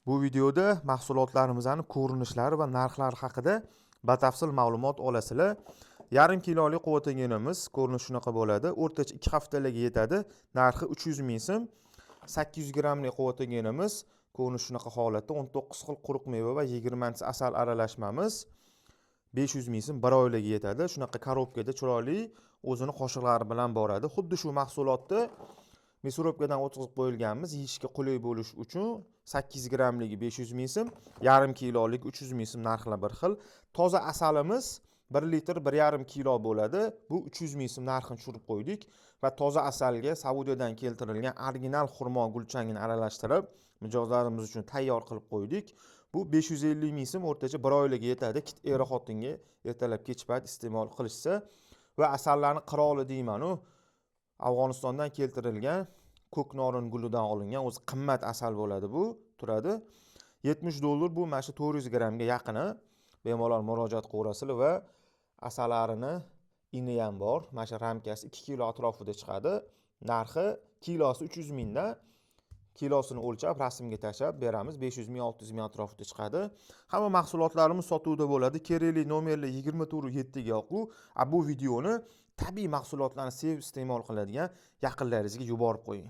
Bu videoda mahsulotlarimizning ko'rinishlari va narxlari haqida batafsil ma'lumot olasizlar. Yarim kilolik quvvatlanganimiz ko'rinishi shunaqa bo'ladi. O'rtacha 2 haftalarga yetadi. Narxi 300 ming so'm. 800 grammlik quvvatlanganimiz ko'rinishi shunaqa holatda 19 xil quruq meva va 20 ta asal aralashmamiz 500 ming so'm 1 oylarga yetadi. Shunaqa korobkada chiroyli o'zini qoshiqlari bilan boradi. Xuddi shu mahsulotni mikrobkadan o'tkazib qo'yilganmiz. Yeyishga qulay bo'lish uchun 8 grammligi 500 ming so'm, yarim kilolik 300 ming so'm narxlar bir xil. Toza asalimiz 1 litr 1,5 kilo bo'ladi. Bu 300 ming so'm narxini tushirib qo'ydik va toza asalga Saudiyadan keltirilgan original xurmo gulchangini aralashtirib, mijozlarimiz uchun tayyor qilib qo'ydik. Bu 550 ming so'm o'rtacha 1 oylarga yetadi. Er xotinga ertalab kech payt iste'mol qilishsa va asallarni qiroli deyman-u, Afg'onistondan keltirilgan ko'k norin gulidan olingan o'zi qimmat asal bo'ladi bu, turadi. $70 bu mana shu 400 grammga yaqini. Bemalol murojaat qilaverasizlar va asalarini ini ham bor. Mana shu ramkasi 2 kilo atrofida chiqadi. Narxi kilosi 300 mingdan. Kilosini o'lchab rasmga tashlab beramiz. 500 ming 600 ming atrofida chiqadi. Hamma mahsulotlarimiz sotuvda bo'ladi. Kerakli nomerlar 24/7 ga yo'q. Bu videoni tabiiy mahsulotlarni sevib iste'mol qiladigan yaqinlaringizga yuborib qo'ying.